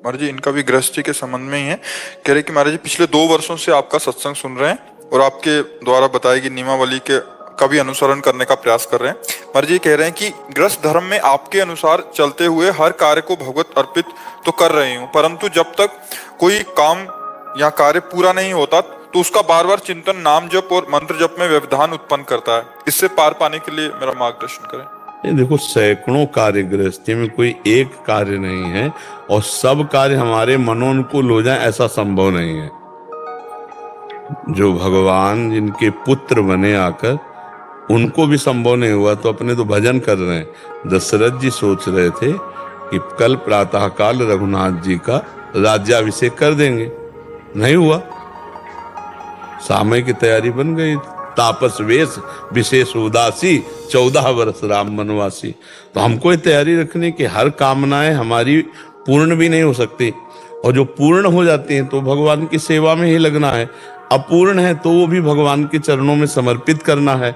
महाराज जी इनका भी गृहस्थी के संबंध में ही है। कह रहे कि महाराज जी पिछले 2 वर्षों से आपका सत्संग सुन रहे हैं और आपके द्वारा बताई गई नियमावली के का भी अनुसरण करने का प्रयास कर रहे हैं। महाराज जी कह रहे हैं कि गृहस्थ धर्म में आपके अनुसार चलते हुए हर कार्य को भगवत अर्पित तो कर रही हूँ, परंतु जब तक कोई काम या कार्य पूरा नहीं होता तो उसका बार बार चिंतन नाम जप और मंत्र जप में व्यवधान उत्पन्न करता है। इससे पार पाने के लिए मेरा मार्गदर्शन करें। ये देखो, सैकड़ों कार्य गृहस्थी में, कोई एक कार्य नहीं है और सब कार्य हमारे मनोनुकूल हो जाए ऐसा संभव नहीं है। जो भगवान जिनके पुत्र बने आकर उनको भी संभव नहीं हुआ तो अपने तो भजन कर रहे हैं। दशरथ जी सोच रहे थे कि कल प्रातःकाल रघुनाथ जी का राज्याभिषेक कर देंगे, नहीं हुआ। समय की तैयारी बन गई, तापस वेश विशेष उदासी 14 वर्ष राम वनवासी। तो हमको ये तैयारी रखनी कि हर कामनाएं हमारी पूर्ण भी नहीं हो सकती, और जो पूर्ण हो जाती हैं तो भगवान की सेवा में ही लगना है। अपूर्ण है तो वो भी भगवान के चरणों में समर्पित करना है।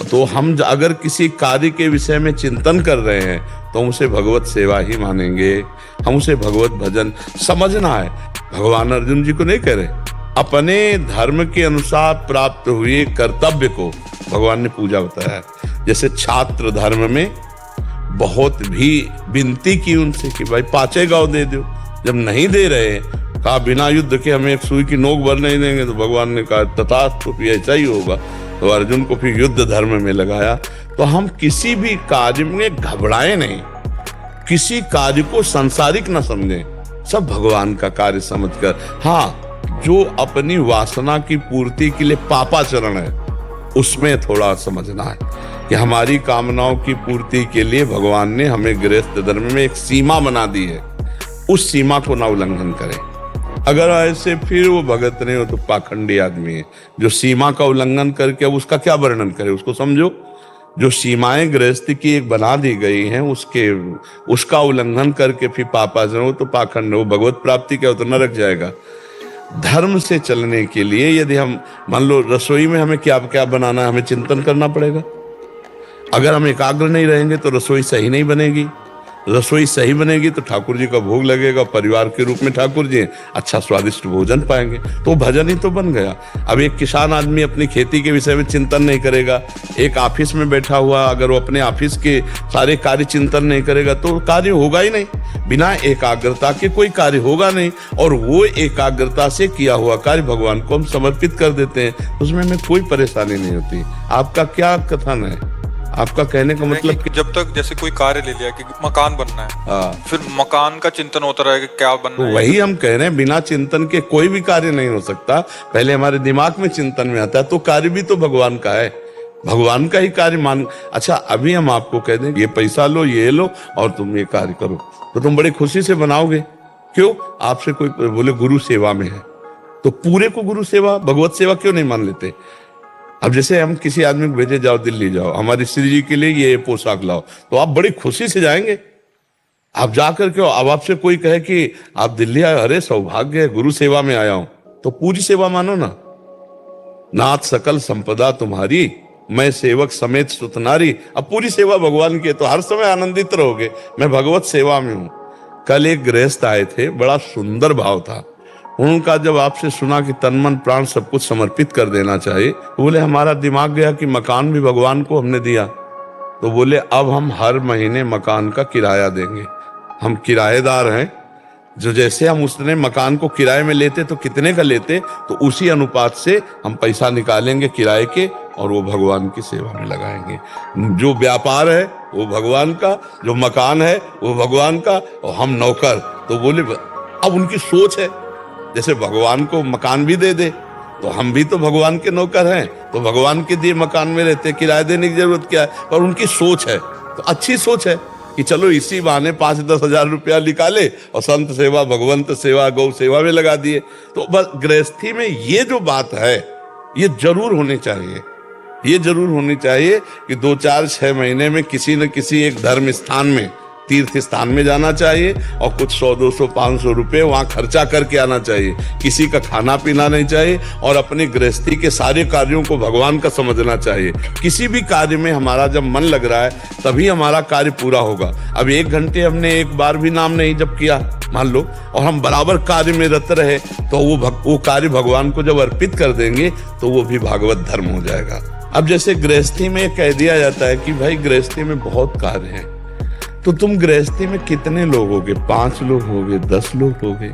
तो हम अगर किसी कार्य के विषय में चिंतन कर रहे हैं तो हम उसे भगवत सेवा ही मानेंगे, हम उसे भगवत भजन समझना है। भगवान अर्जुन जी को नहीं कह रहे, अपने धर्म के अनुसार प्राप्त हुए कर्तव्य को भगवान ने पूजा बताया है। जैसे छात्र धर्म में बहुत भी विनती की उनसे कि भाई 5 गांव दे दो, जब नहीं दे रहे, कहा बिना युद्ध के हमें एक सुई की नोक भर नहीं देंगे, तो भगवान ने कहा तथास्तु, ऐसा ही होगा। तो अर्जुन को फिर युद्ध धर्म में लगाया। तो हम किसी भी कार्य में घबराए नहीं, किसी कार्य को सांसारिक न समझें, सब भगवान का कार्य समझकर। हाँ, जो अपनी वासना की पूर्ति के लिए पापाचरण है उसमें थोड़ा समझना है कि हमारी कामनाओं की पूर्ति के लिए भगवान ने हमें गृहस्थ धर्म में एक सीमा बना दी है, उस सीमा को ना उल्लंघन करें। अगर ऐसे फिर वो भगत नहीं हो तो पाखंडी आदमी है, जो सीमा का उल्लंघन करके अब उसका क्या वर्णन करे, उसको समझो। जो सीमाएं गृहस्थी की एक बना दी गई हैं उसका उल्लंघन करके फिर पापाचरण हो तो पाखंड, वो भगवत प्राप्ति क्या हो तो नरक जाएगा। धर्म से चलने के लिए यदि हम मान लो रसोई में हमें क्या क्या बनाना है, हमें चिंतन करना पड़ेगा। अगर हम एकाग्र नहीं रहेंगे तो रसोई सही नहीं बनेगी। रसोई सही बनेगी तो ठाकुर जी का भोग लगेगा, परिवार के रूप में ठाकुर जी अच्छा स्वादिष्ट भोजन पाएंगे, तो भजन ही तो बन गया। अब एक किसान आदमी अपनी खेती के विषय में चिंतन नहीं करेगा, एक ऑफिस में बैठा हुआ अगर वो अपने ऑफिस के सारे कार्य चिंतन नहीं करेगा तो कार्य होगा ही नहीं। बिना एकाग्रता के कोई कार्य होगा नहीं, और वो एकाग्रता से किया हुआ कार्य भगवान को हम समर्पित कर देते हैं, उसमें हमें कोई परेशानी नहीं होती। आपका क्या कथन है? आपका कहने का मतलब कि जब तक जैसे कोई कार्य ले लिया कि मकान बनना है, फिर मकान का चिंतन होता रहेगा क्या बनना है। वही हम कह रहे हैं, बिना चिंतन के कोई भी कार्य नहीं हो सकता। पहले हमारे दिमाग में चिंतन में आता है तो कार्य भी तो भगवान का है, भगवान का ही कार्य मान। अच्छा, अभी हम आपको कह दें ये पैसा लो, ये लो और तुम ये कार्य करो, तो तुम बड़ी खुशी से बनाओगे। क्यों? आपसे कोई बोले गुरु सेवा में है तो पूरे को गुरु सेवा, भगवत सेवा क्यों नहीं मान लेते? अब जैसे हम किसी आदमी को भेजे, जाओ दिल्ली जाओ, हमारी श्री जी के लिए ये पोशाक लाओ, तो आप बड़ी खुशी से जाएंगे। आप जाकर के अब आपसे कोई कहे कि आप दिल्ली आए, अरे सौभाग्य है, गुरु सेवा में आया हूं, तो पूरी सेवा मानो ना। नाथ सकल संपदा तुम्हारी, मैं सेवक समेत सुतनारी। अब पूरी सेवा भगवान की है तो हर समय आनंदित रहोगे, मैं भगवत सेवा में हूं। कल एक गृहस्थ आए थे, बड़ा सुंदर भाव था उनका। जब आपसे सुना कि तन मन प्राण सब कुछ समर्पित कर देना चाहिए, तो बोले हमारा दिमाग गया कि मकान भी भगवान को हमने दिया, तो बोले अब हम हर महीने मकान का किराया देंगे। हम किराएदार हैं, जो जैसे हम उसने मकान को किराए में लेते तो कितने का लेते, तो उसी अनुपात से हम पैसा निकालेंगे किराए के और वो भगवान की सेवा में लगाएंगे। जो व्यापार है वो भगवान का, जो मकान है वो भगवान का, और हम नौकर। तो बोले अब उनकी सोच है जैसे भगवान को मकान भी दे दे तो हम भी तो भगवान के नौकर हैं, तो भगवान के दिए मकान में रहते, किराया देने की जरूरत क्या है? और उनकी सोच है तो अच्छी सोच है कि चलो इसी बहाने 5-10 हजार रुपया निकाले और संत सेवा, भगवंत सेवा, गौ सेवा में लगा दिए। तो बस गृहस्थी में ये जो बात है ये जरूर होनी चाहिए, ये जरूर होनी चाहिए कि 2, 4, 6 महीने में किसी न किसी एक धर्म स्थान में तीर्थ स्थान में जाना चाहिए और कुछ 100-200 500 रुपए वहां खर्चा करके आना चाहिए। किसी का खाना पीना नहीं चाहिए और अपनी गृहस्थी के सारे कार्यों को भगवान का समझना चाहिए। किसी भी कार्य में हमारा जब मन लग रहा है तभी हमारा कार्य पूरा होगा। अब 1 घंटे हमने एक बार भी नाम नहीं जप किया मान लो, और हम बराबर कार्य में रत रहे, तो वो कार्य भगवान को जब अर्पित कर देंगे तो वो भी भागवत धर्म हो जाएगा। अब जैसे गृहस्थी में कह दिया जाता है कि भाई गृहस्थी में बहुत कार्य हैं, तो तुम गृहस्थी में कितने लोग होगे? 5 लोग होगे, 10 लोग होगे?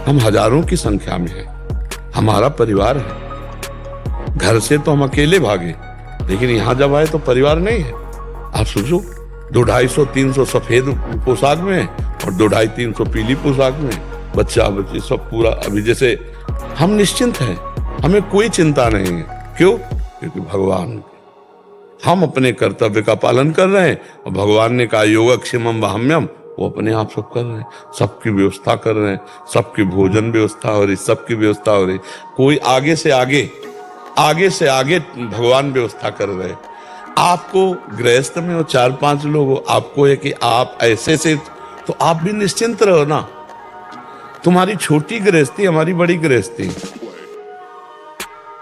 हम हजारों की संख्या में हैं, हमारा परिवार है। घर से तो हम अकेले भागे, लेकिन यहां जब आए तो परिवार नहीं है। आप सोचो, 200-250-300 सफेद पोशाक में और 250-300 पीली पोशाक में, बच्चा बच्ची सब पूरा। अभी जैसे हम निश्चिंत हैं, हमें कोई चिंता नहीं है। क्यों? क्योंकि भगवान, हम अपने कर्तव्य का पालन कर रहे हैं और भगवान ने कहा योगक्षेमम वहाम्यम, वो अपने आप सब कर रहे हैं, सबकी व्यवस्था कर रहे हैं, सबकी भोजन व्यवस्था हो रही, सबकी व्यवस्था हो रही। कोई आगे से आगे भगवान व्यवस्था कर रहे हैं। आपको गृहस्थ में हो 4-5 लोग हो, आपको है कि आप ऐसे से, तो आप भी निश्चिंत रहो ना। तुम्हारी छोटी गृहस्थी, हमारी बड़ी गृहस्थी।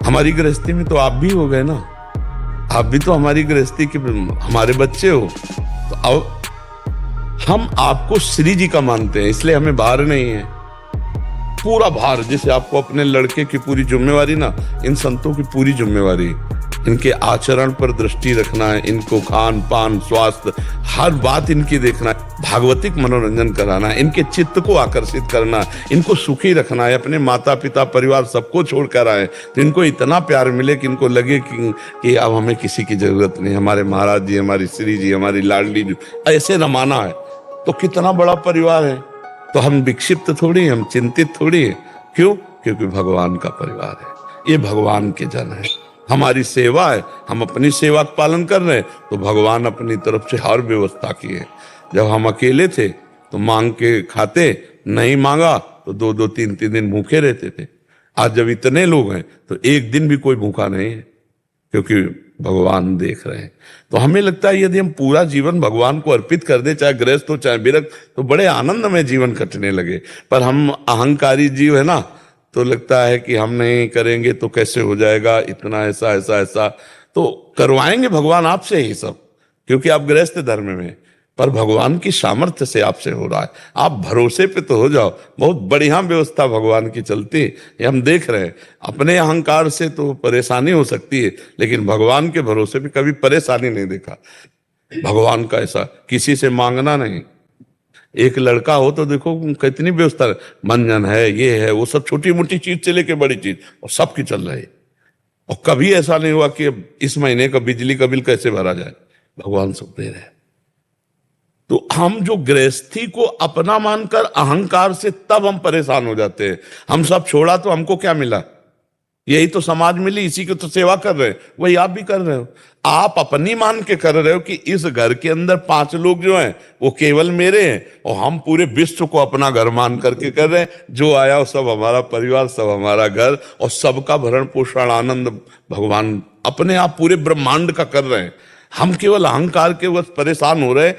हमारी गृहस्थी में तो आप भी हो गए ना, आप भी तो हमारी गृहस्थी के हमारे बच्चे हो। तो अब हम आपको श्री जी का मानते हैं, इसलिए हमें भार नहीं है। पूरा भार, जैसे आपको अपने लड़के की पूरी जिम्मेवारी ना, इन संतों की पूरी जिम्मेवारी, इनके आचरण पर दृष्टि रखना है, इनको खान पान स्वास्थ्य हर बात इनकी देखना है, भागवतिक मनोरंजन कराना है, इनके चित्त को आकर्षित करना है, इनको सुखी रखना है। अपने माता पिता परिवार सबको छोड़कर आए तो इनको इतना प्यार मिले कि इनको लगे कि अब हमें किसी की जरूरत नहीं, हमारे महाराज जी, हमारी श्री जी, हमारी लाडली जी, ऐसे रमाना है। तो कितना बड़ा परिवार है। तो हम विक्षिप्त थोड़ी, हम चिंतित थोड़ी है। क्यों? क्योंकि भगवान का परिवार है, ये भगवान के जन है, हमारी सेवा है, हम अपनी सेवा का पालन कर रहे हैं, तो भगवान अपनी तरफ से हर व्यवस्था की है। जब हम अकेले थे तो मांग के खाते, नहीं मांगा तो 2-2 3-3 दिन भूखे रहते थे। आज जब इतने लोग हैं तो एक दिन भी कोई भूखा नहीं है, क्योंकि भगवान देख रहे हैं। तो हमें लगता है यदि हम पूरा जीवन भगवान को अर्पित कर दे, चाहे गृहस्थ हो चाहे विरक्त, तो बड़े आनंद में जीवन कटने लगे। पर हम अहंकारी जीव है ना, तो लगता है कि हम नहीं करेंगे तो कैसे हो जाएगा, इतना ऐसा ऐसा ऐसा। तो करवाएंगे भगवान आपसे ही सब, क्योंकि आप गृहस्थ धर्म में, पर भगवान की सामर्थ्य से आपसे हो रहा है। आप भरोसे पे तो हो जाओ, बहुत बढ़िया व्यवस्था भगवान की चलती है, ये हम देख रहे हैं। अपने अहंकार से तो परेशानी हो सकती है, लेकिन भगवान के भरोसे पे कभी परेशानी नहीं देखा। भगवान का ऐसा किसी से मांगना नहीं। एक लड़का हो तो देखो कितनी व्यवस्था, मंजन है, ये है, वो सब, छोटी मोटी चीज से लेके बड़ी चीज, और सबकी चल रही है। और कभी ऐसा नहीं हुआ कि इस महीने का बिजली का बिल कैसे भरा जाए, भगवान सब दे रहे हैं। तो हम जो गृहस्थी को अपना मानकर अहंकार से तब हम परेशान हो जाते हैं। हम सब छोड़ा तो हमको क्या मिला? यही तो समाज मिली, इसी की तो सेवा कर रहे हैं, वही आप भी कर रहे हो। आप अपनी मान के कर रहे हो कि इस घर के अंदर 5 लोग जो हैं वो केवल मेरे हैं, और हम पूरे विश्व को अपना घर मान करके कर रहे हैं। जो आया वो सब हमारा परिवार, सब हमारा घर, और सबका भरण पोषण आनंद भगवान अपने आप पूरे ब्रह्मांड का कर रहे हैं। हम केवल अहंकार के वश परेशान हो रहे हैं।